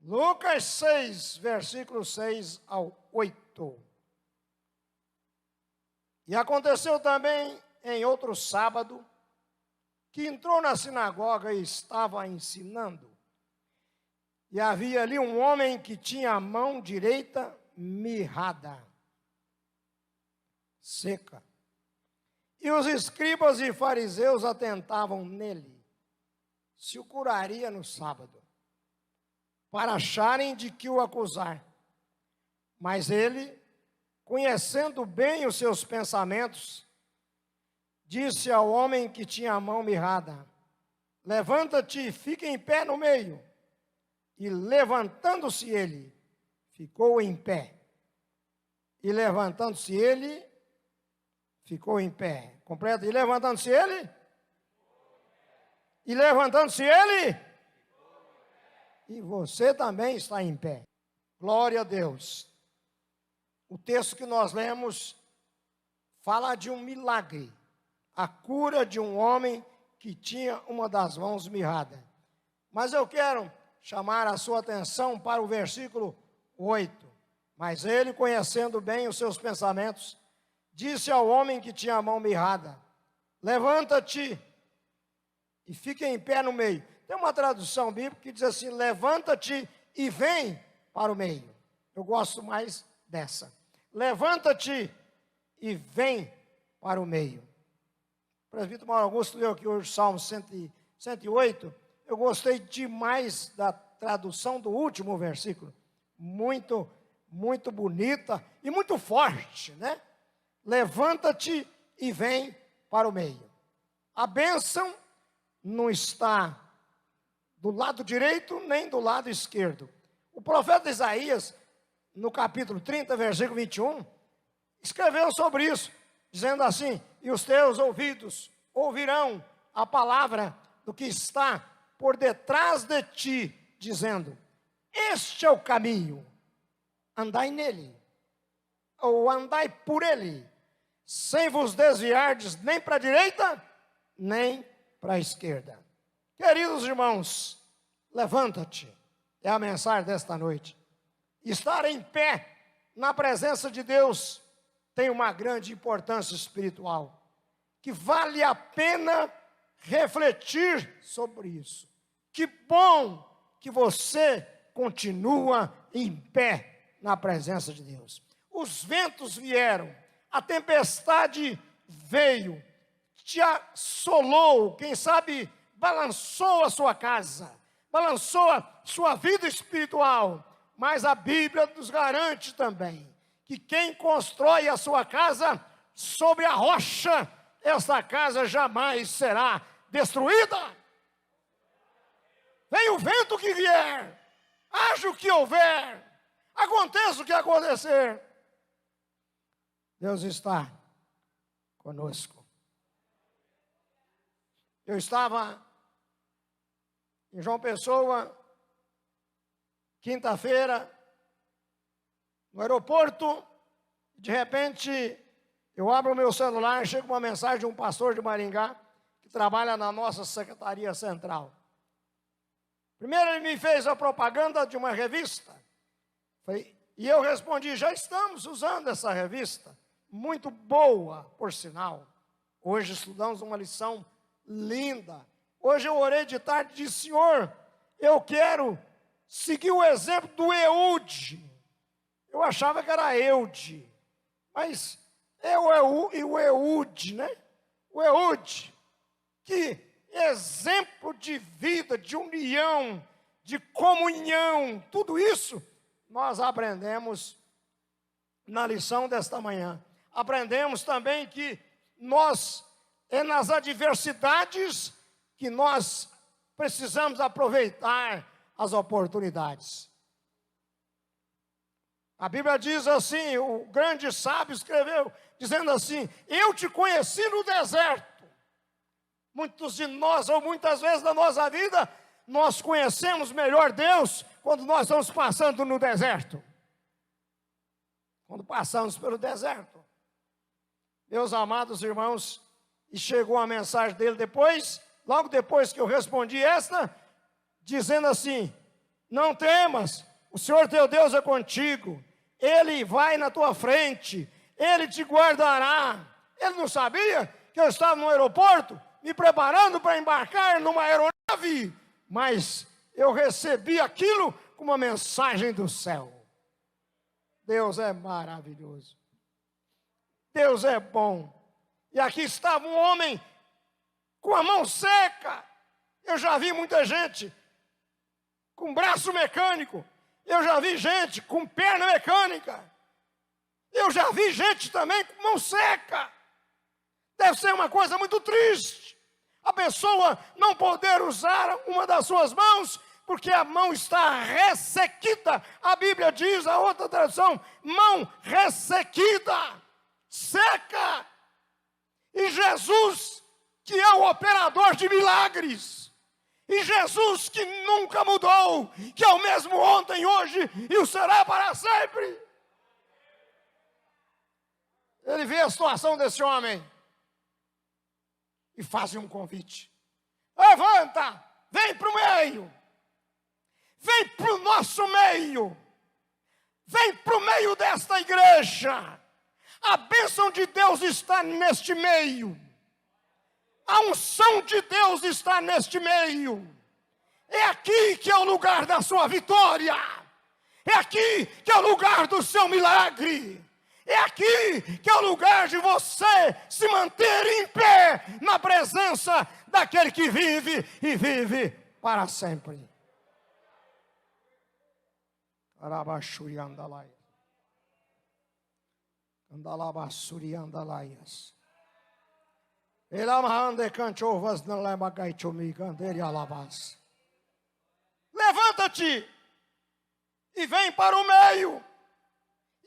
Lucas 6, versículos 6 ao 8. E aconteceu também em outro sábado, que entrou na sinagoga e estava ensinando. E havia ali um homem que tinha a mão direita mirrada, seca. E os escribas e fariseus atentavam nele, se o curaria no sábado, para acharem de que o acusar. Mas ele, conhecendo bem os seus pensamentos, disse ao homem que tinha a mão mirrada: levanta-te e fica em pé no meio. E levantando-se ele, ficou em pé. E levantando-se ele, ficou em pé. Completa. E levantando-se ele? E levantando-se ele? E você também está em pé. Glória a Deus. O texto que nós lemos fala de um milagre. A cura de um homem que tinha uma das mãos mirrada. Mas eu quero chamar a sua atenção para o versículo 8. Mas ele, conhecendo bem os seus pensamentos, disse ao homem que tinha a mão mirrada: levanta-te e fica em pé no meio. Tem uma tradução bíblica que diz assim: levanta-te e vem para o meio. Eu gosto mais dessa. Levanta-te e vem para o meio. O presbítero Mauro Augusto leu aqui hoje o Salmo 108. Eu gostei demais da tradução do último versículo. Muito, muito bonita e muito forte, né? Levanta-te e vem para o meio. A bênção não está do lado direito nem do lado esquerdo. O profeta Isaías, no capítulo 30, versículo 21, escreveu sobre isso, dizendo assim: e os teus ouvidos ouvirão a palavra do que está por detrás de ti, dizendo: este é o caminho, andai nele, ou andai por ele, sem vos desviardes nem para a direita, nem para a esquerda. Queridos irmãos, levanta-te, é a mensagem desta noite. Estar em pé na presença de Deus tem uma grande importância espiritual, que vale a pena refletir sobre isso. Que bom que você continua em pé na presença de Deus. Os ventos vieram, a tempestade veio, te assolou, quem sabe balançou a sua casa, balançou a sua vida espiritual, mas a Bíblia nos garante também que quem constrói a sua casa sobre a rocha, essa casa jamais será destruída. Vem o vento que vier, haja o que houver, aconteça o que acontecer, Deus está conosco. Eu estava em João Pessoa, quinta-feira, no aeroporto. De repente, eu abro o meu celular e chega uma mensagem de um pastor de Maringá, que trabalha na nossa Secretaria Central. Primeiro ele me fez a propaganda de uma revista. E eu respondi: já estamos usando essa revista, muito boa, por sinal. Hoje estudamos uma lição linda. Hoje eu orei de tarde e disse: Senhor, eu quero seguir o exemplo do Eude. Eu achava que era Eude, mas é o Eude, né? O Eude, que exemplo de vida, de união, de comunhão, tudo isso nós aprendemos na lição desta manhã. Aprendemos também que é nas adversidades que nós precisamos aproveitar as oportunidades. A Bíblia diz assim, o grande sábio escreveu, dizendo assim: eu te conheci no deserto. Muitos de nós, ou muitas vezes na nossa vida, nós conhecemos melhor Deus quando nós estamos passando no deserto. Quando passamos pelo deserto. Meus amados irmãos, e chegou a mensagem dele depois, logo depois que eu respondi esta, dizendo assim: Não temas, o Senhor teu Deus é contigo. Ele vai na tua frente, Ele te guardará. Ele não sabia que eu estava no aeroporto, me preparando para embarcar numa aeronave, mas eu recebi aquilo como uma mensagem do céu. Deus é maravilhoso. Deus é bom. E aqui estava um homem com a mão seca. Eu já vi muita gente com braço mecânico. Eu já vi gente com perna mecânica. Eu já vi gente também com mão seca. Deve ser uma coisa muito triste a pessoa não poder usar uma das suas mãos, porque a mão está ressequida. A Bíblia diz, a outra tradução, mão ressequida, seca. E Jesus, que é o operador de milagres, e Jesus que nunca mudou, que é o mesmo ontem, hoje e o será para sempre. Ele vê a situação desse homem e faz um convite. Levanta, vem para o meio. Vem para o nosso meio. Vem para o meio desta igreja. A bênção de Deus está neste meio. A unção de Deus está neste meio. É aqui que é o lugar da sua vitória. É aqui que é o lugar do seu milagre. É aqui que é o lugar de você se manter em pé na presença daquele que vive e vive para sempre. Arabaxuriandalai. Andalabassuriandalaias. Elamahande canchovas na lemagaichomi ganderi alabas. Levanta-te e vem para o meio.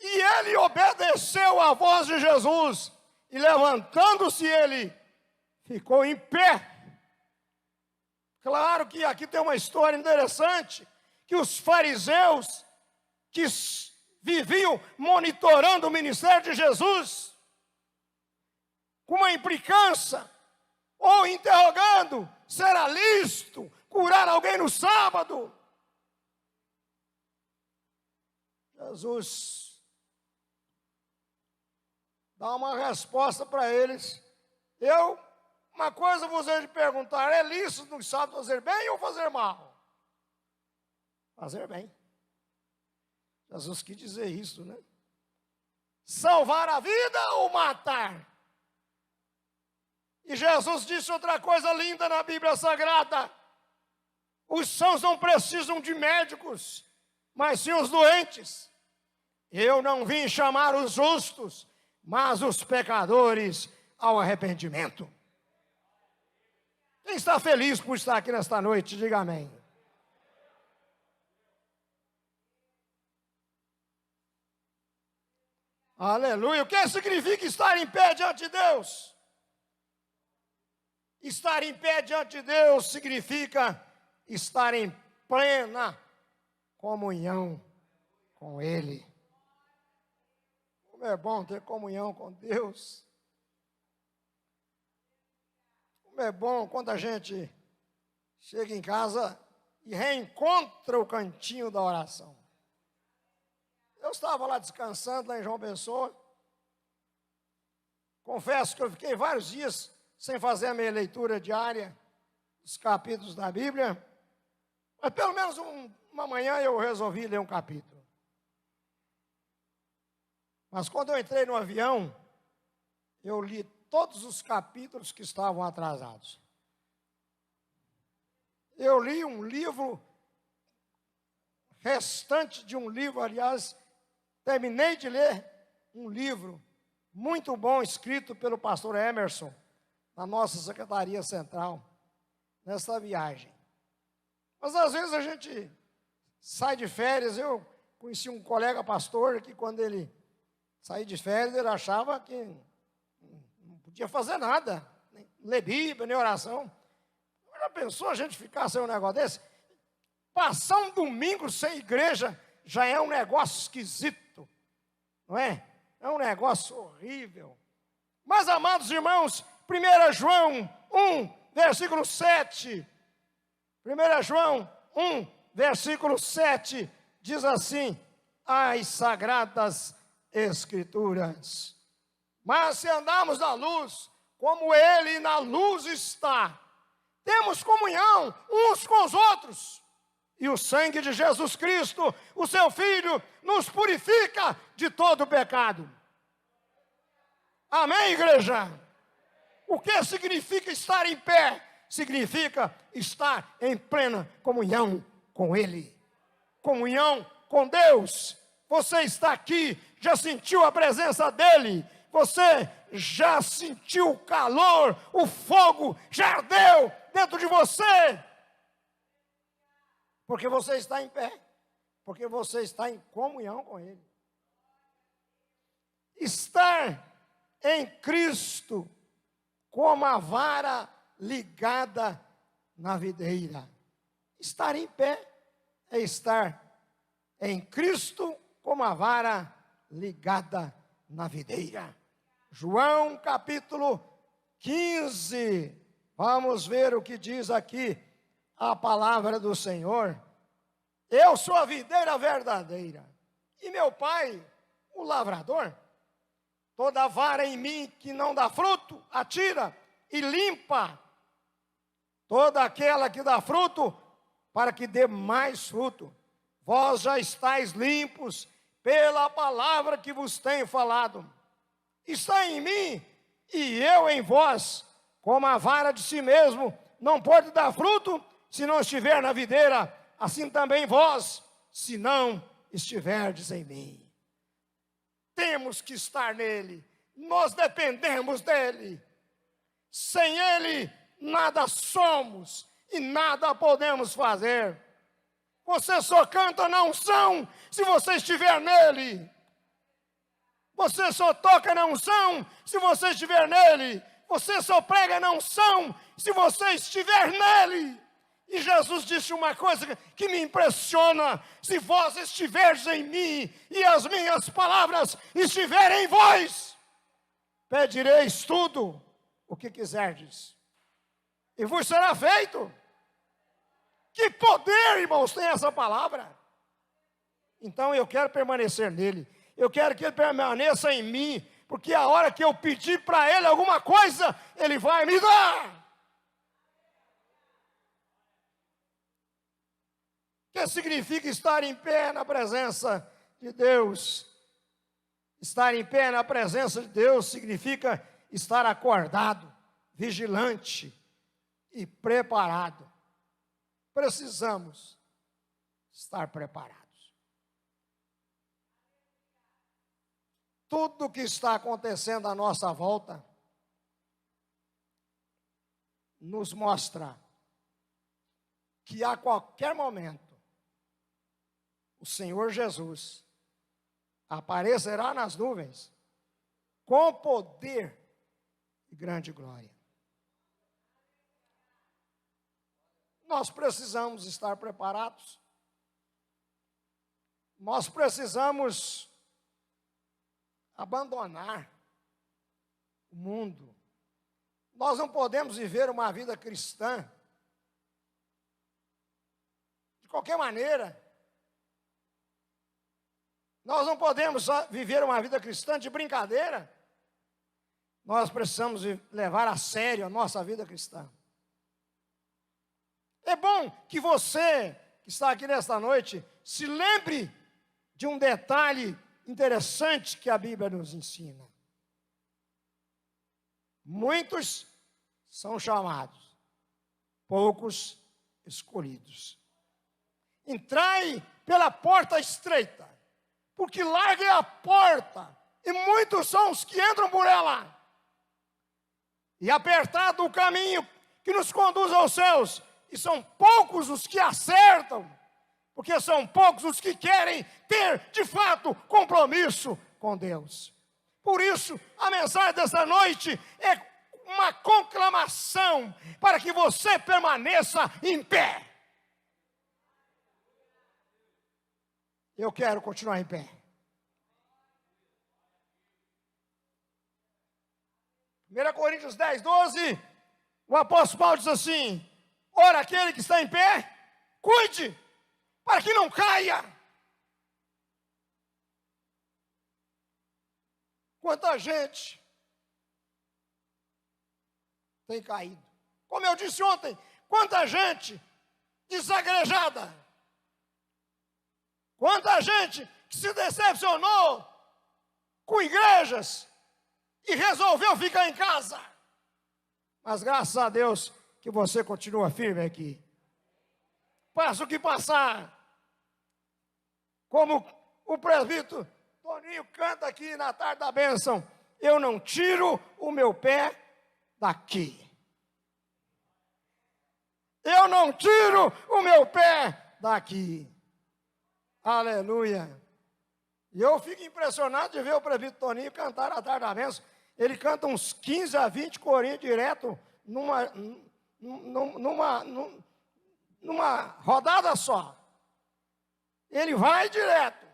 E ele obedeceu à voz de Jesus. E levantando-se ele, ficou em pé. Claro que aqui tem uma história interessante. Que os fariseus que viviam monitorando o ministério de Jesus, com uma implicância, ou interrogando, será lícito curar alguém no sábado? Jesus dá uma resposta para eles. Uma coisa vos hei de perguntar, é lícito no sábado fazer bem ou fazer mal? Fazer bem. Jesus quis dizer isso, né? Salvar a vida ou matar? E Jesus disse outra coisa linda na Bíblia Sagrada. Os sãos não precisam de médicos, mas sim os doentes. Eu não vim chamar os justos, mas os pecadores ao arrependimento. Quem está feliz por estar aqui nesta noite, diga amém. Aleluia. O que significa estar em pé diante de Deus? Estar em pé diante de Deus significa estar em plena comunhão com Ele. Como é bom ter comunhão com Deus. Como é bom quando a gente chega em casa e reencontra o cantinho da oração. Eu estava lá descansando, lá em João Pessoa. Confesso que eu fiquei vários dias sem fazer a minha leitura diária dos capítulos da Bíblia. Mas pelo menos uma manhã eu resolvi ler um capítulo. Mas quando eu entrei no avião, eu li todos os capítulos que estavam atrasados. Eu li um livro, restante de um livro, aliás, terminei de ler um livro muito bom, escrito pelo pastor Emerson, na nossa Secretaria Central, nessa viagem. Mas às vezes a gente sai de férias. Eu conheci um colega pastor que quando ele saía de férias, ele achava que não podia fazer nada, nem ler Bíblia, nem oração. Já pensou a gente ficar sem um negócio desse? Passar um domingo sem igreja já é um negócio esquisito, não é? É um negócio horrível. Mas, amados irmãos, 1 João 1, versículo 7. 1 João 1, versículo 7, diz assim: as sagradas Escrituras. Mas se andarmos na luz, como Ele na luz está, temos comunhão uns com os outros. E o sangue de Jesus Cristo, o seu Filho, nos purifica de todo pecado. Amém, igreja? O que significa estar em pé? Significa estar em plena comunhão com Ele. Comunhão com Deus. Você está aqui, já sentiu a presença dEle. Você já sentiu o calor, o fogo já ardeu dentro de você. Porque você está em pé. Porque você está em comunhão com Ele. Estar em Cristo como a vara ligada na videira. Estar em pé é estar em Cristo como a vara ligada na videira. João capítulo 15. Vamos ver o que diz aqui a palavra do Senhor. Eu sou a videira verdadeira, e meu Pai, o lavrador. Toda vara em mim que não dá fruto, atira e limpa. Toda aquela que dá fruto, para que dê mais fruto. Vós já estáis limpos pela palavra que vos tenho falado. Está em mim e eu em vós, como a vara de si mesmo não pode dar fruto se não estiver na videira, assim também vós, se não estiverdes em mim. Temos que estar nele, nós dependemos dele. Sem ele, nada somos e nada podemos fazer. Você só canta na unção se você estiver nele. Você só toca na unção se você estiver nele. Você só prega na unção se você estiver nele. E Jesus disse uma coisa que me impressiona: se vós estiverdes em mim e as minhas palavras estiverem em vós, pedireis tudo o que quiserdes, e vos será feito. Que poder, irmãos, tem essa palavra? Então eu quero permanecer nele. Eu quero que ele permaneça em mim, porque a hora que eu pedir para ele alguma coisa, ele vai me dar. O que significa estar em pé na presença de Deus? Estar em pé na presença de Deus significa estar acordado, vigilante e preparado. Precisamos estar preparados. Tudo o que está acontecendo à nossa volta nos mostra que a qualquer momento o Senhor Jesus aparecerá nas nuvens com poder e grande glória. Nós precisamos estar preparados. Nós precisamos abandonar o mundo. Nós não podemos viver uma vida cristã de qualquer maneira. Nós não podemos viver uma vida cristã de brincadeira. Nós precisamos levar a sério a nossa vida cristã. É bom que você, que está aqui nesta noite, se lembre de um detalhe interessante que a Bíblia nos ensina. Muitos são chamados, poucos escolhidos. Entrai pela porta estreita, porque larga é a porta, e muitos são os que entram por ela. E apertado o caminho que nos conduz aos céus, e são poucos os que acertam, porque são poucos os que querem ter, de fato, compromisso com Deus. Por isso, a mensagem desta noite é uma conclamação para que você permaneça em pé. Eu quero continuar em pé. 1 Coríntios 10, 12, o apóstolo Paulo diz assim: ora, aquele que está em pé, cuide para que não caia. Quanta gente tem caído. Como eu disse ontem, quanta gente desagrejada. Quanta gente que se decepcionou com igrejas e resolveu ficar em casa. Mas graças a Deus que você continua firme aqui. Passa o que passar. Como o presbítero Toninho canta aqui na tarde da bênção, eu não tiro o meu pé daqui. Eu não tiro o meu pé daqui. Aleluia. E eu fico impressionado de ver o presbítero Toninho cantar na tarde da bênção. Ele canta uns 15 a 20 corinhos direto numa rodada só. Ele vai direto.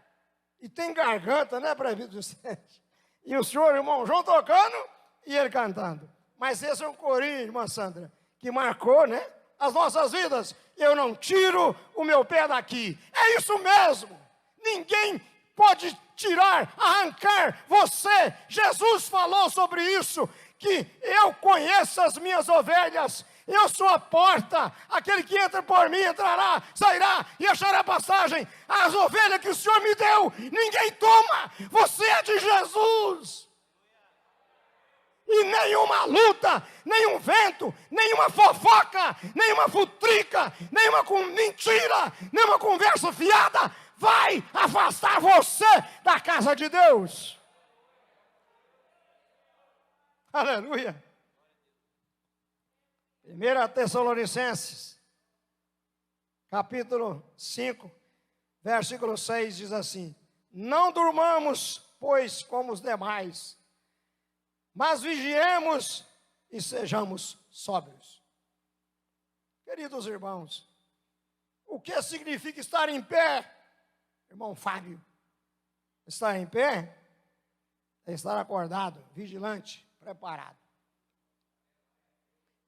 E tem garganta, né, presbítero Vicente? E o senhor, irmão João, tocando e ele cantando. Mas esse é um corinho, irmã Sandra, que marcou, né, as nossas vidas. Eu não tiro o meu pé daqui. É isso mesmo. Ninguém pode tirar, arrancar você. Jesus falou sobre isso, que eu conheço as minhas ovelhas. Eu sou a porta, aquele que entra por mim entrará, sairá e achará passagem. As ovelhas que o Senhor me deu, ninguém toma, você é de Jesus. E nenhuma luta, nenhum vento, nenhuma fofoca, nenhuma futrica, nenhuma mentira, nenhuma conversa fiada vai afastar você da casa de Deus. Aleluia. 1 Tessalonicenses, capítulo 5, versículo 6, diz assim: não durmamos, pois, como os demais, mas vigiemos e sejamos sóbrios. Queridos irmãos, o que significa estar em pé? Irmão Fábio, estar em pé é estar acordado, vigilante, preparado.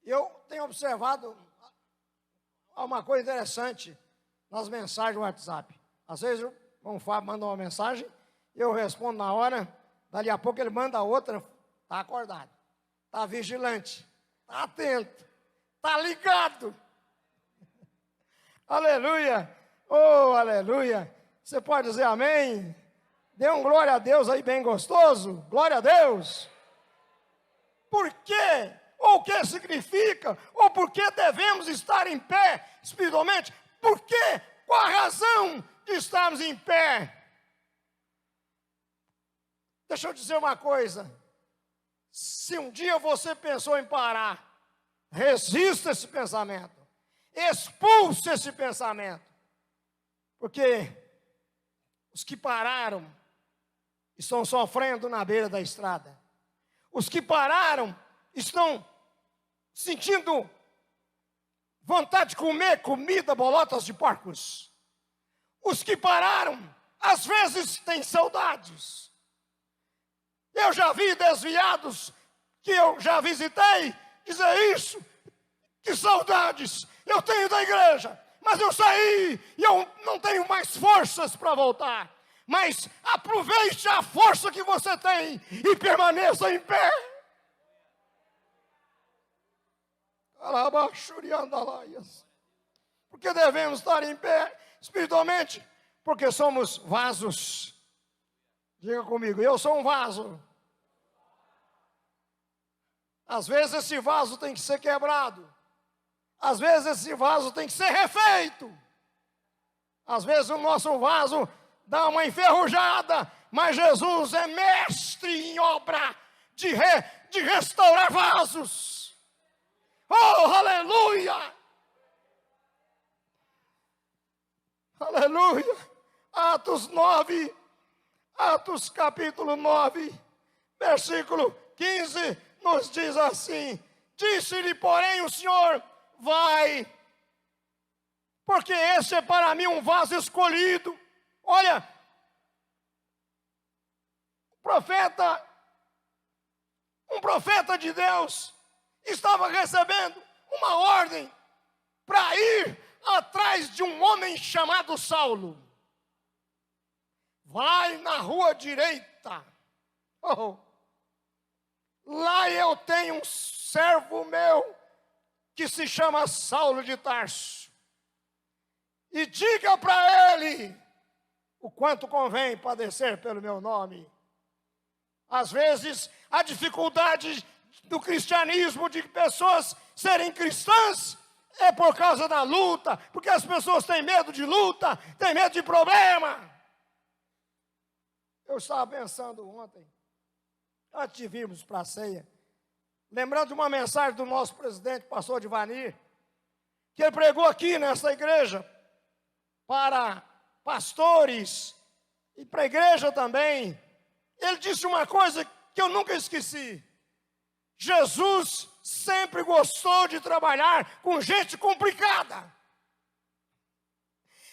Eu tenho observado uma coisa interessante nas mensagens do WhatsApp. Às vezes o irmão Fábio manda uma mensagem, eu respondo na hora, dali a pouco ele manda outra, está acordado, está vigilante, está atento, está ligado. Aleluia, oh aleluia. Você pode dizer amém? Dê um glória a Deus aí bem gostoso, glória a Deus. Por quê? Ou o que significa? Ou por que devemos estar em pé espiritualmente? Por quê? Qual a razão de estarmos em pé? Deixa eu dizer uma coisa. Se um dia você pensou em parar, resista esse pensamento. Expulse esse pensamento. Porque os que pararam estão sofrendo na beira da estrada. Os que pararam estão sentindo vontade de comer comida, bolotas de porcos. Os que pararam, às vezes, têm saudades. Eu já vi desviados que eu já visitei dizer isso. Que saudades eu tenho da igreja, mas eu saí e eu não tenho mais forças para voltar. Mas aproveite a força que você tem e permaneça em pé. Porque devemos estar em pé espiritualmente? Porque somos vasos. Diga comigo, eu sou um vaso. Às vezes esse vaso tem que ser quebrado. Às vezes esse vaso tem que ser refeito. Às vezes o nosso vaso dá uma enferrujada, mas Jesus é mestre em obra de restaurar vasos. Oh, aleluia! Aleluia! Atos capítulo 9, versículo 15, nos diz assim: disse-lhe, porém, o Senhor, vai, porque esse é para mim um vaso escolhido. Olha, um profeta de Deus estava recebendo uma ordem para ir atrás de um homem chamado Saulo. Vai na rua direita. Oh, lá eu tenho um servo meu que se chama Saulo de Tarso. E diga para ele o quanto convém padecer pelo meu nome. Às vezes, a dificuldade do cristianismo, de pessoas serem cristãs, é por causa da luta, porque as pessoas têm medo de luta, têm medo de problema. Eu estava pensando ontem, antes de virmos para a ceia, lembrando de uma mensagem do nosso presidente, pastor Divanir, que ele pregou aqui nessa igreja, para pastores e para a igreja também. Ele disse uma coisa que eu nunca esqueci. Jesus sempre gostou de trabalhar com gente complicada.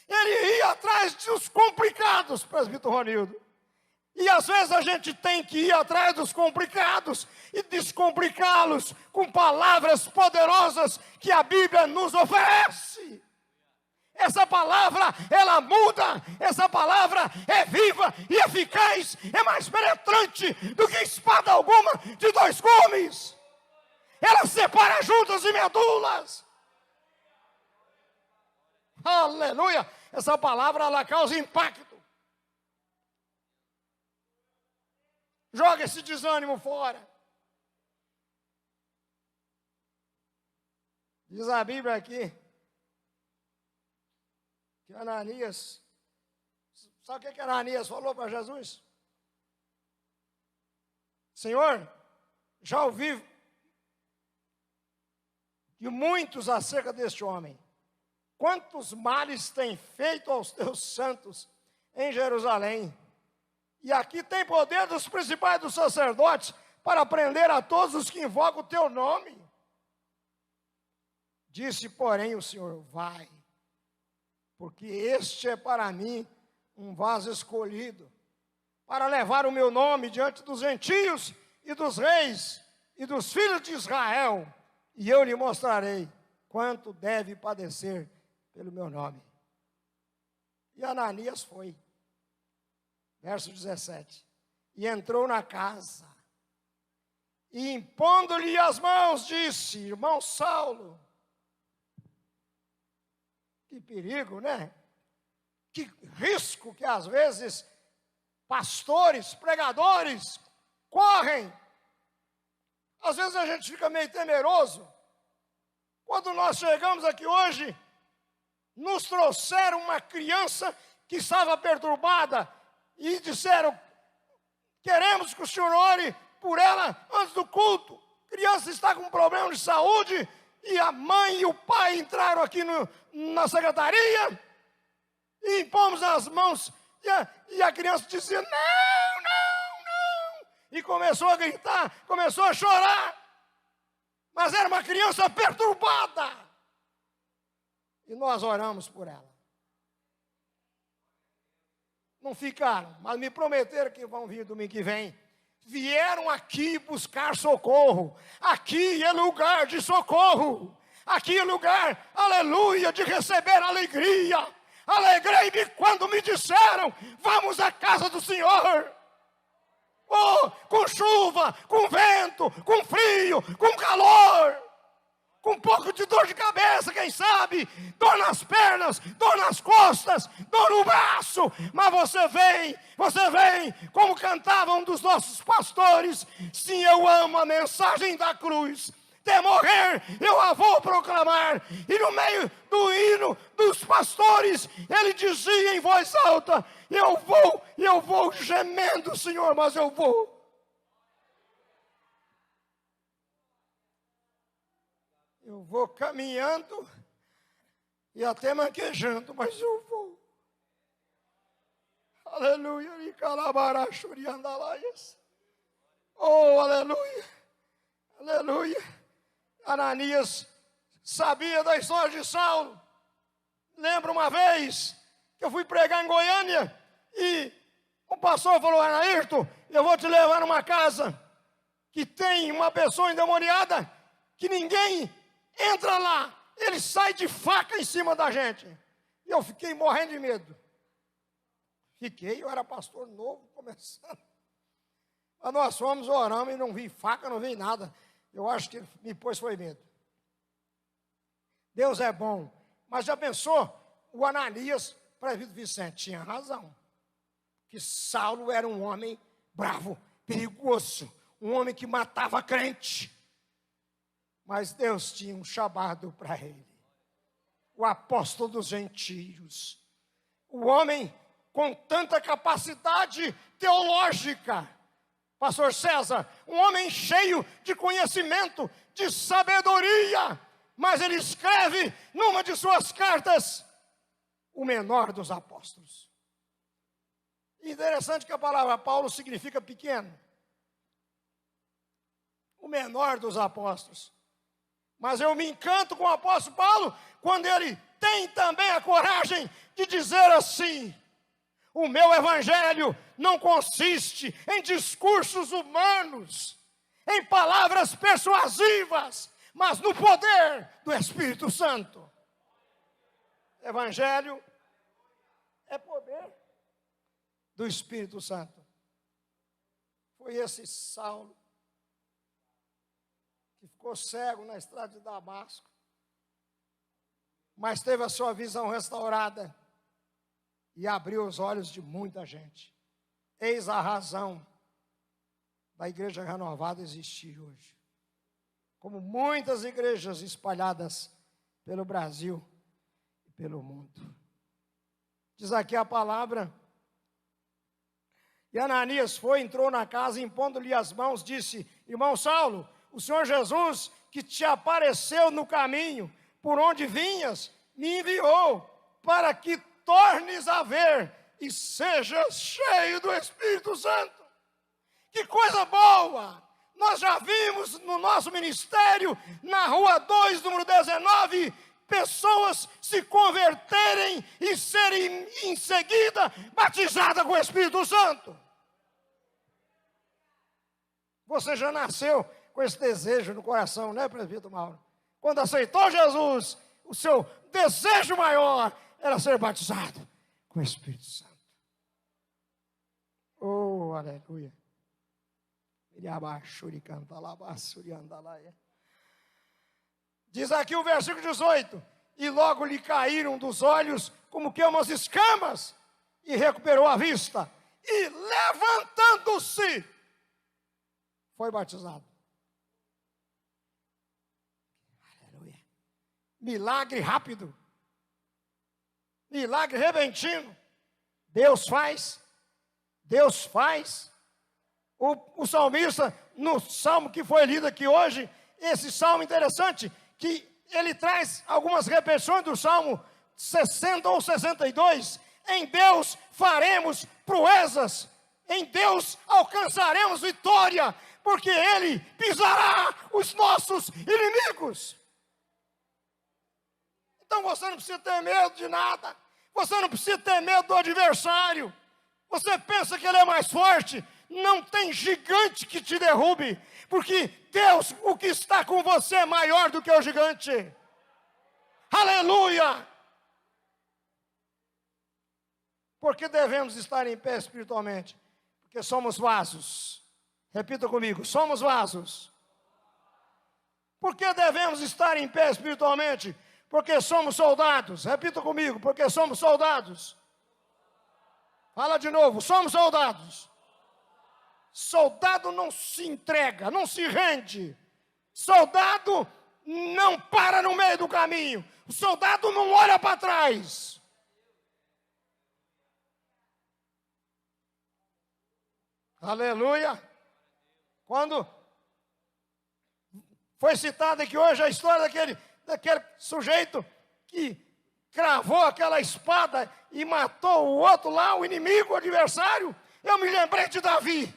Ele ia atrás dos complicados, presbítero Ronildo. E às vezes a gente tem que ir atrás dos complicados e descomplicá-los com palavras poderosas que a Bíblia nos oferece. Essa palavra, ela muda, essa palavra é viva e eficaz, é mais penetrante do que espada alguma de dois gumes. Ela separa juntas e medulas. Aleluia! Essa palavra, ela causa impacto. Joga esse desânimo fora. Diz a Bíblia aqui que Ananias, sabe o que Ananias falou para Jesus? Senhor, já ouvi de muitos acerca deste homem. Quantos males tem feito aos teus santos em Jerusalém? E aqui tem poder dos principais dos sacerdotes para prender a todos os que invocam o teu nome. Disse, porém, o Senhor, vai, porque este é para mim um vaso escolhido, para levar o meu nome diante dos gentios e dos reis e dos filhos de Israel, e eu lhe mostrarei quanto deve padecer pelo meu nome. E Ananias foi. Verso 17. E entrou na casa, e impondo-lhe as mãos, disse, irmão Saulo, que perigo, né? Que risco que às vezes pastores, pregadores correm. Às vezes a gente fica meio temeroso. Quando nós chegamos aqui hoje, nos trouxeram uma criança que estava perturbada e disseram, queremos que o senhor ore por ela antes do culto. A criança está com um problema de saúde e a mãe e o pai entraram aqui na secretaria e impomos as mãos e a criança dizia, não, não, não. E começou a gritar, começou a chorar. Mas era uma criança perturbada. E nós oramos por ela. Não ficaram, mas me prometeram que vão vir domingo que vem. Vieram aqui buscar socorro. Aqui é lugar de socorro. Aqui é lugar, aleluia, de receber alegria. Alegrei-me quando me disseram, vamos à casa do Senhor. Oh, com chuva, com vento, com frio, com calor. Com um pouco de dor de cabeça, quem sabe, dor nas pernas, dor nas costas, dor no braço, mas você vem, como cantava um dos nossos pastores, sim, eu amo a mensagem da cruz, até morrer eu a vou proclamar, e no meio do hino dos pastores, ele dizia em voz alta, eu vou gemendo, Senhor, mas eu vou. Eu vou caminhando e até manquejando, mas eu vou. Aleluia. Oh, aleluia. Aleluia. Ananias sabia da história de Saulo. Lembro uma vez que eu fui pregar em Goiânia e o pastor falou, Anaírton, eu vou te levar numa casa que tem uma pessoa endemoniada que ninguém entra lá, ele sai de faca em cima da gente. E eu fiquei morrendo de medo. Eu era pastor novo, começando. Mas nós fomos, oramos e não vi faca, não vi nada. Eu acho que me pôs foi medo. Deus é bom. Mas já pensou? O Ananias, presbítero Vicente, tinha razão. Que Saulo era um homem bravo, perigoso. Um homem que matava crente. Mas Deus tinha um chamado para ele. O apóstolo dos gentios. O homem com tanta capacidade teológica. Pastor César, um homem cheio de conhecimento, de sabedoria. Mas ele escreve numa de suas cartas, o menor dos apóstolos. Interessante que a palavra Paulo significa pequeno. O menor dos apóstolos. Mas eu me encanto com o apóstolo Paulo quando ele tem também a coragem de dizer assim: o meu evangelho não consiste em discursos humanos, em palavras persuasivas, mas no poder do Espírito Santo. Evangelho é poder do Espírito Santo. Foi esse Saulo que ficou cego na estrada de Damasco, mas teve a sua visão restaurada e abriu os olhos de muita gente. Eis a razão da igreja renovada existir hoje. Como muitas igrejas espalhadas pelo Brasil e pelo mundo. Diz aqui a palavra: e Ananias foi, entrou na casa, impondo-lhe as mãos, disse: irmão Saulo, o Senhor Jesus, que te apareceu no caminho, por onde vinhas, me enviou, para que tornes a ver e sejas cheio do Espírito Santo. Que coisa boa! Nós já vimos no nosso ministério, na rua 2, número 19, pessoas se converterem e serem em seguida batizadas com o Espírito Santo. Você já nasceu com esse desejo no coração, né, presbítero Mauro? Quando aceitou Jesus, o seu desejo maior era ser batizado com o Espírito Santo. Oh, aleluia. Diz aqui o versículo 18: e logo lhe caíram dos olhos como que umas escamas, e recuperou a vista, e levantando-se, foi batizado. Aleluia. Milagre rápido. Milagre repentino. Deus faz. Deus faz. O salmista, no salmo que foi lido aqui hoje, esse salmo interessante, que ele traz algumas repetições do salmo 60 ou 62. Em Deus faremos proezas, em Deus alcançaremos vitória, porque Ele pisará os nossos inimigos. Então você não precisa ter medo de nada, você não precisa ter medo do adversário. Você pensa que ele é mais forte? Não tem gigante que te derrube, porque Deus, o que está com você, é maior do que o gigante. Aleluia! Por que devemos estar em pé espiritualmente? Porque somos vasos. Repita comigo: somos vasos. Por que devemos estar em pé espiritualmente? Porque somos soldados. Repita comigo: porque somos soldados. Fala de novo: somos soldados. Soldado não se entrega, não se rende. Soldado não para no meio do caminho. O soldado não olha para trás. Aleluia. Quando foi citada aqui hoje a história daquele sujeito que cravou aquela espada e matou o outro lá, o inimigo, o adversário, eu me lembrei de Davi,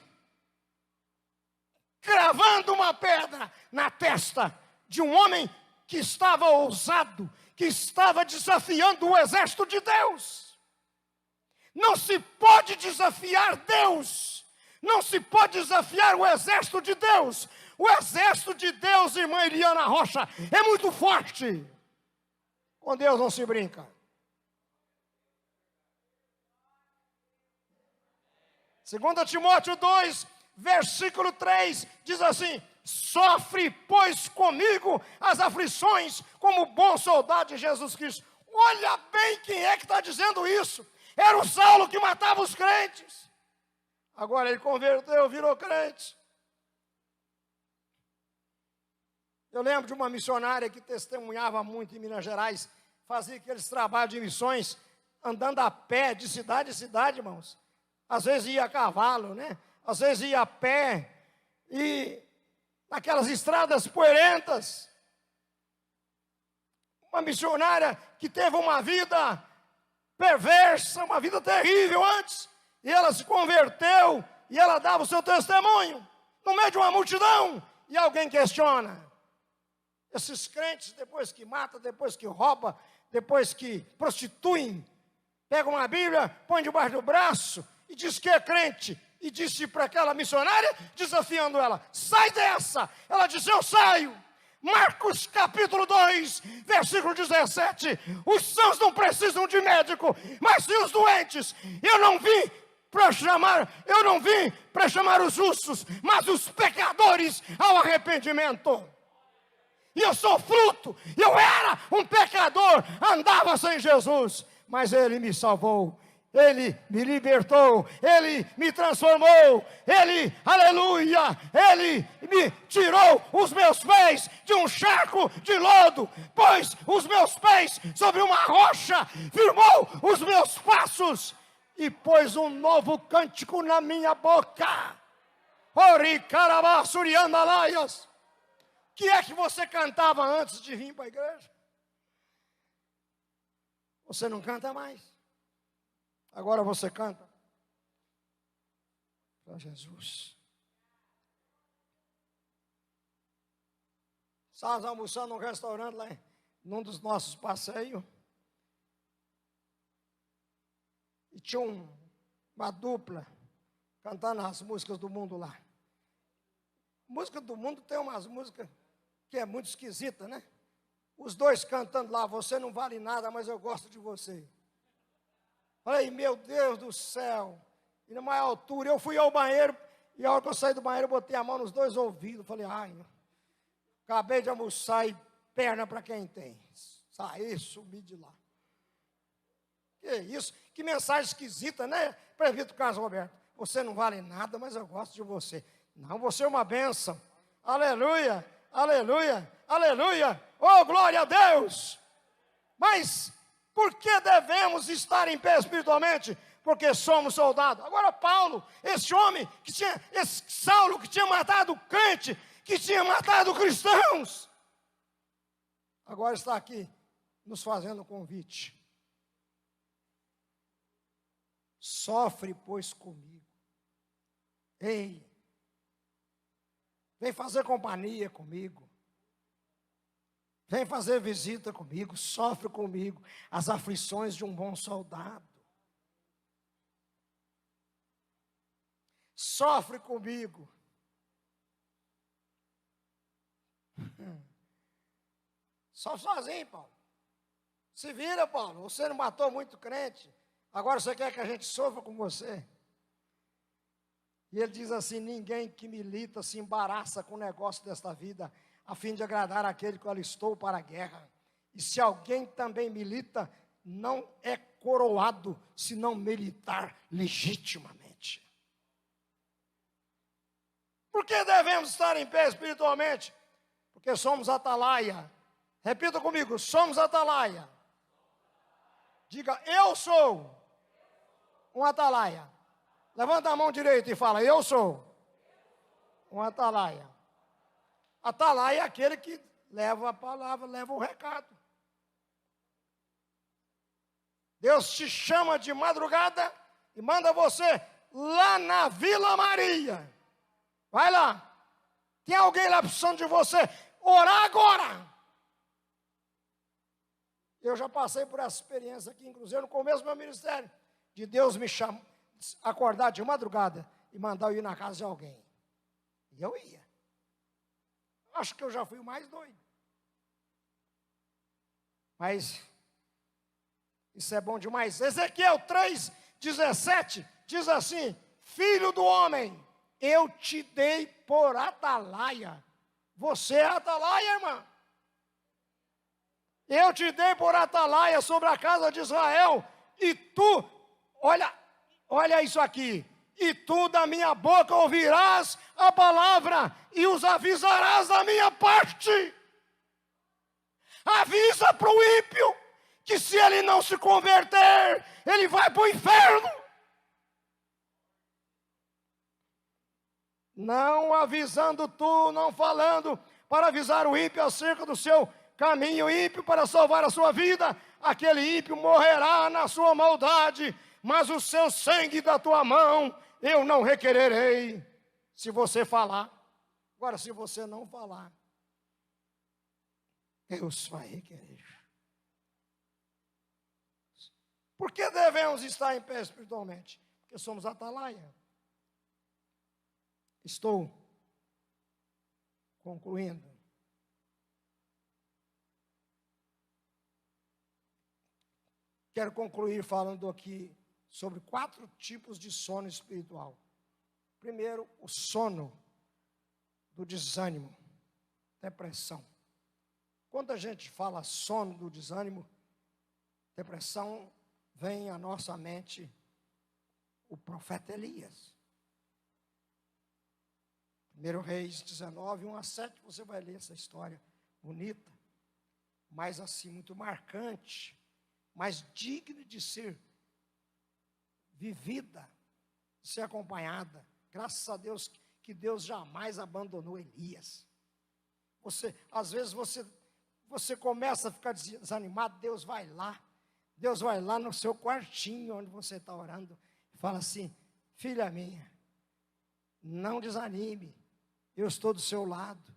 cravando uma pedra na testa de um homem que estava ousado, que estava desafiando o exército de Deus. Não se pode desafiar Deus, não se pode desafiar o exército de Deus. O exército de Deus, irmã Eliana Rocha, é muito forte. Com Deus não se brinca. 2 Timóteo 2, versículo 3, diz assim: sofre, pois, comigo as aflições, como bom soldado de Jesus Cristo. Olha bem quem é que está dizendo isso. Era o Saulo que matava os crentes. Agora ele converteu, virou crente. Eu lembro de uma missionária que testemunhava muito em Minas Gerais, fazia aqueles trabalhos de missões, andando a pé, de cidade em cidade, irmãos. Às vezes ia a cavalo, né? Às vezes ia a pé, e naquelas estradas poeirentas. Uma missionária que teve uma vida perversa, uma vida terrível antes, e ela se converteu, e ela dava o seu testemunho, no meio de uma multidão, e alguém questiona. Esses crentes, depois que mata, depois que rouba, depois que prostituem, pegam uma Bíblia, põe debaixo do braço, e diz que é crente, e disse para aquela missionária, desafiando ela: sai dessa. Ela disse: eu saio. Marcos capítulo 2, versículo 17: os sãos não precisam de médico, mas sim os doentes. Eu não vim para chamar os justos, mas os pecadores ao arrependimento. E eu sou fruto, eu era um pecador, andava sem Jesus, mas Ele me salvou. Ele me libertou, Ele me transformou, Ele, aleluia, Ele me tirou os meus pés de um charco de lodo, pôs os meus pés sobre uma rocha, firmou os meus passos e pôs um novo cântico na minha boca. Ori carabasuriandalaias. O que é que você cantava antes de vir para a igreja? Você não canta mais. Agora você canta para Jesus. Estávamos almoçando num restaurante lá, num dos nossos passeios. E tinha uma dupla cantando as músicas do mundo lá. Música do mundo tem umas músicas que é muito esquisita, né? Os dois cantando lá: você não vale nada, mas eu gosto de você. Falei: meu Deus do céu. E na maior altura, eu fui ao banheiro, e a hora que eu saí do banheiro, eu botei a mão nos dois ouvidos. Falei: ai, acabei de almoçar e perna para quem tem. Saí, sumi de lá. Que isso? Que mensagem esquisita, né, prefeito Carlos Roberto? Você não vale nada, mas eu gosto de você. Não, você é uma bênção. Aleluia, aleluia, aleluia. Oh, glória a Deus. Mas por que devemos estar em pé espiritualmente? Porque somos soldados. Agora Paulo, esse homem, esse Saulo que tinha matado crente, que tinha matado cristãos, agora está aqui nos fazendo um convite. Sofre, pois, comigo. Ei, vem fazer companhia comigo. Vem fazer visita comigo, sofre comigo as aflições de um bom soldado. Sofre comigo. Sofre sozinho, Paulo. Se vira, Paulo. Você não matou muito crente. Agora você quer que a gente sofra com você? E ele diz assim: ninguém que milita se embaraça com o negócio desta vida, a fim de agradar aquele que eu alistou para a guerra. E se alguém também milita, não é coroado, se não militar legitimamente. Por que devemos estar em pé espiritualmente? Porque somos atalaia. Repita comigo: somos atalaia. Diga: eu sou um atalaia. Levanta a mão direita e fala: eu sou um atalaia. Atalaia é aquele que leva a palavra, leva o recado. Deus te chama de madrugada e manda você lá na Vila Maria. Vai lá. Tem alguém lá precisando de você. Orar agora. Eu já passei por essa experiência aqui, inclusive no começo do meu ministério, de Deus me chamar, acordar de madrugada e mandar eu ir na casa de alguém. E eu ia. Acho que eu já fui o mais doido. Mas Isso é bom demais. Ezequiel 3:17 diz assim: filho do homem, eu te dei por atalaia. Você é atalaia, irmã. Eu te dei por atalaia sobre a casa de Israel. E tu, olha isso aqui. E tu da minha boca ouvirás a palavra e os avisarás da minha parte. Avisa para o ímpio que se ele não se converter, ele vai para o inferno. Não avisando tu, não falando para avisar o ímpio acerca do seu caminho ímpio para salvar a sua vida. Aquele ímpio morrerá na sua maldade, mas o seu sangue da tua mão eu não requererei, se você falar. Agora, se você não falar, Deus vai requerer. Por que devemos estar em pé espiritualmente? Porque somos atalaia. Estou concluindo. Quero concluir falando aqui sobre 4 tipos de sono espiritual. Primeiro, o sono do desânimo, depressão. Quando a gente fala sono do desânimo, depressão, vem à nossa mente o profeta Elias. 1 Reis 19, 1-7, você vai ler essa história bonita, mas assim, muito marcante, mas digna de ser vivida, de ser acompanhada. Graças a Deus que Deus jamais abandonou Elias. Às vezes você começa a ficar desanimado, Deus vai lá no seu quartinho onde você está orando, e fala assim: filha minha, não desanime, eu estou do seu lado,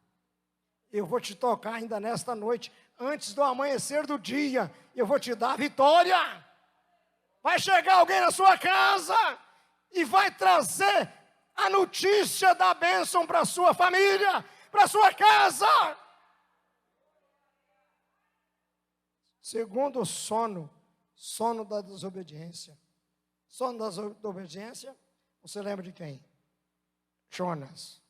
eu vou te tocar ainda nesta noite, antes do amanhecer do dia, eu vou te dar a vitória. Vai chegar alguém na sua casa e vai trazer a notícia da bênção para a sua família, para a sua casa. Segundo, sono da desobediência. Sono da desobediência, você lembra de quem? Jonas,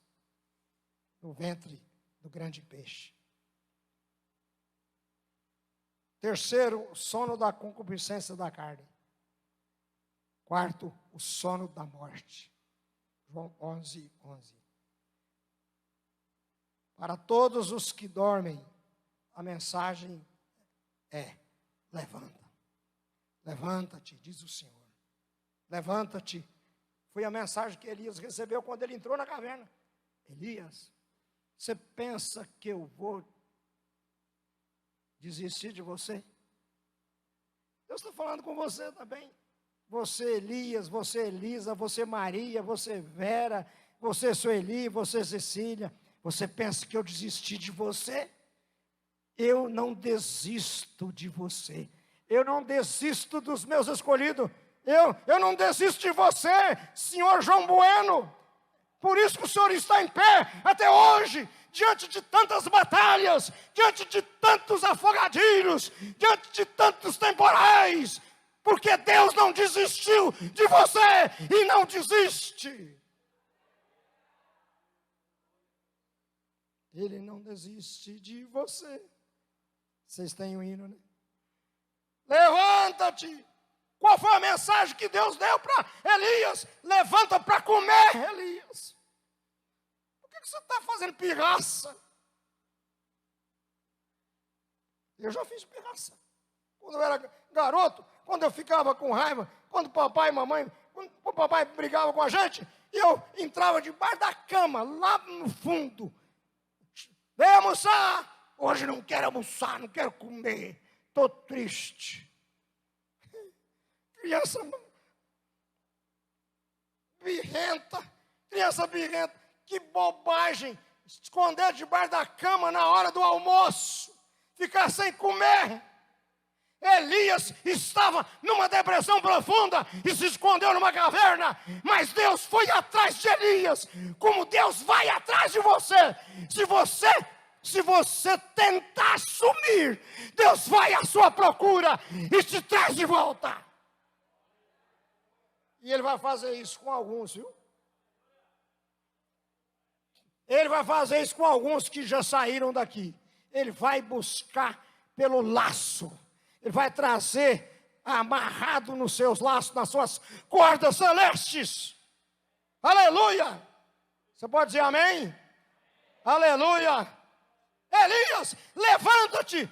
no ventre do grande peixe. Terceiro, o sono da concupiscência da carne. Quarto, o sono da morte. João 11:11. Para todos os que dormem, a mensagem é: levanta. Levanta-te, diz o Senhor. Levanta-te. Foi a mensagem que Elias recebeu quando ele entrou na caverna. Elias, você pensa que eu vou desistir de você? Deus está falando com você também. Você Elias, você Elisa, você Maria, você Vera, você Sueli, você Cecília. Você pensa que eu desisti de você? Eu não desisto de você. Eu não desisto dos meus escolhidos. Eu não desisto de você, senhor João Bueno. Por isso que o senhor está em pé até hoje, diante de tantas batalhas, diante de tantos afogadilhos, diante de tantos temporais. Porque Deus não desistiu de você e não desiste. Ele não desiste de você. Vocês têm um hino, né? Levanta-te. Qual foi a mensagem que Deus deu para Elias? Levanta para comer, Elias. Por que você está fazendo pirraça? Eu já fiz pirraça. Quando eu era garoto, quando eu ficava com raiva, quando papai e mamãe, quando o papai brigava com a gente, e eu entrava debaixo da cama, lá no fundo. Vem almoçar. Hoje não quero almoçar, não quero comer. Estou triste. Criança birrenta, que bobagem, esconder debaixo da cama na hora do almoço, ficar sem comer. Elias estava numa depressão profunda e se escondeu numa caverna, mas Deus foi atrás de Elias, como Deus vai atrás de você. Se você Se você tentar sumir, Deus vai à sua procura e te traz de volta. E Ele vai fazer isso com alguns, viu? Ele vai fazer isso com alguns que já saíram daqui. Ele vai buscar pelo laço. Ele vai trazer amarrado nos seus laços, nas suas cordas celestes. Aleluia! Você pode dizer amém? Aleluia! Elias, levanta-te!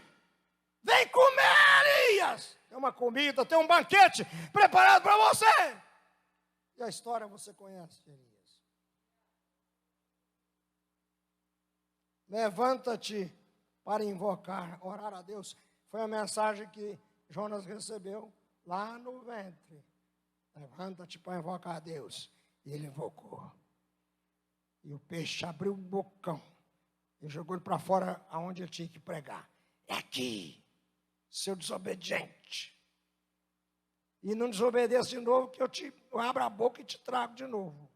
Vem comer, Elias! Tem uma comida, tem um banquete preparado para você. E a história você conhece, Elias. Levanta-te para invocar, orar a Deus. Foi a mensagem que Jonas recebeu lá no ventre. Levanta-te para invocar a Deus. E ele invocou. E o peixe abriu o bocão. E jogou ele para fora aonde ele tinha que pregar. É aqui, seu desobediente. E não desobedeça de novo, que eu abro a boca e te trago de novo.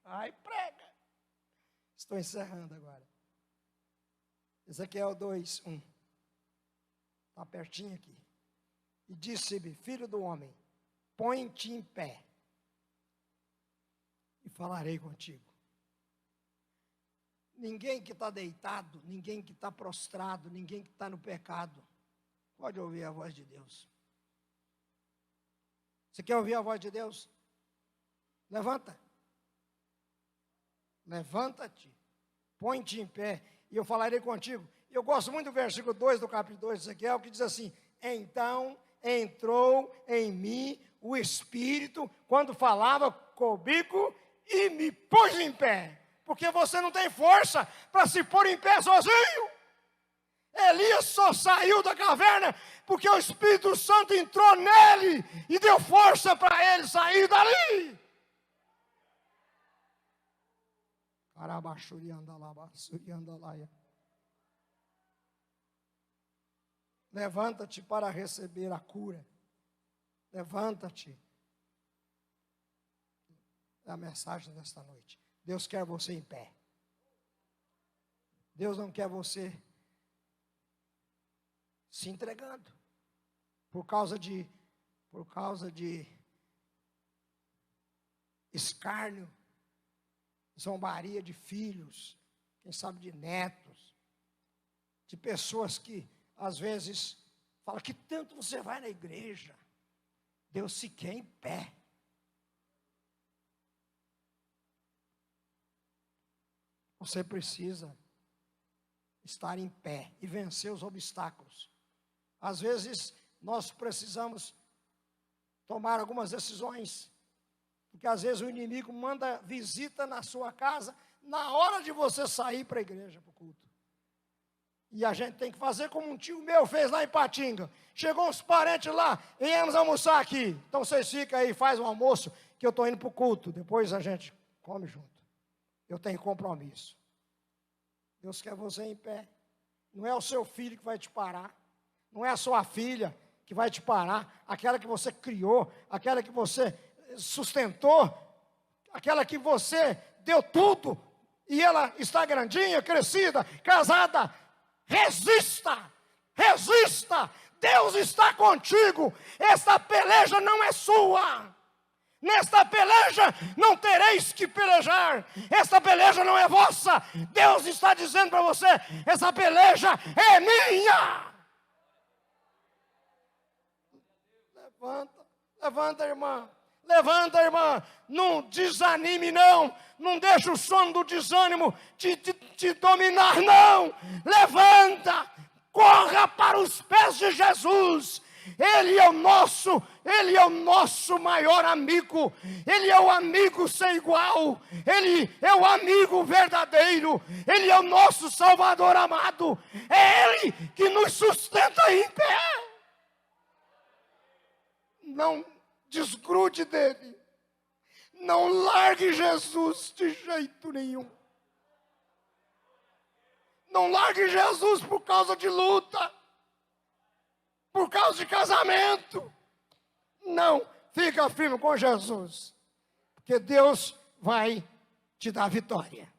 Aí prega. Estou encerrando agora. Ezequiel 2:1. Está pertinho aqui. E disse-me, filho do homem, põe-te em pé. E falarei contigo. Ninguém que está deitado, ninguém que está prostrado, ninguém que está no pecado, pode ouvir a voz de Deus. Você quer ouvir a voz de Deus? Levanta. Levanta-te, põe-te em pé, e eu falarei contigo. Eu gosto muito do versículo 2 do capítulo 2 de Ezequiel, que diz assim, então entrou em mim o Espírito, quando falava comigo, e me pôs em pé. Porque você não tem força para se pôr em pé sozinho. Elias só saiu da caverna porque o Espírito Santo entrou nele e deu força para ele sair dali. Levanta-te para receber a cura. Levanta-te. É a mensagem desta noite. Deus quer você em pé. Deus não quer você se entregando por causa de escárnio, zombaria de filhos, quem sabe de netos, de pessoas que às vezes falam que tanto você vai na igreja. Deus se quer em pé. Você precisa estar em pé e vencer os obstáculos. Às vezes, nós precisamos tomar algumas decisões, porque às vezes o inimigo manda visita na sua casa, na hora de você sair para a igreja, para o culto. E a gente tem que fazer como um tio meu fez lá em Patinga. Chegou uns parentes lá, viemos almoçar aqui. Então vocês ficam aí, faz um almoço, que eu estou indo para o culto. Depois a gente come junto. Eu tenho compromisso. Deus quer você em pé. Não é o seu filho que vai te parar. Não é a sua filha que vai te parar. Aquela que você criou. Aquela que você sustentou. Aquela que você deu tudo. E ela está grandinha, crescida, casada. Resista. Resista. Deus está contigo. Esta peleja não é sua. Nesta peleja não tereis que pelejar. Esta peleja não é vossa. Deus está dizendo para você: essa peleja é minha. Levanta, levanta, irmã. Levanta, irmã. Não desanime, não. Não deixe o sono do desânimo te dominar, não. Levanta. Corra para os pés de Jesus. Ele é o nosso maior amigo. Ele é o amigo sem igual. Ele é o amigo verdadeiro. Ele é o nosso Salvador amado. É Ele que nos sustenta em pé. Não desgrude dele. Não largue Jesus de jeito nenhum. Não largue Jesus por causa de luta. Por causa de casamento. Não, fica firme com Jesus. Porque Deus vai te dar vitória.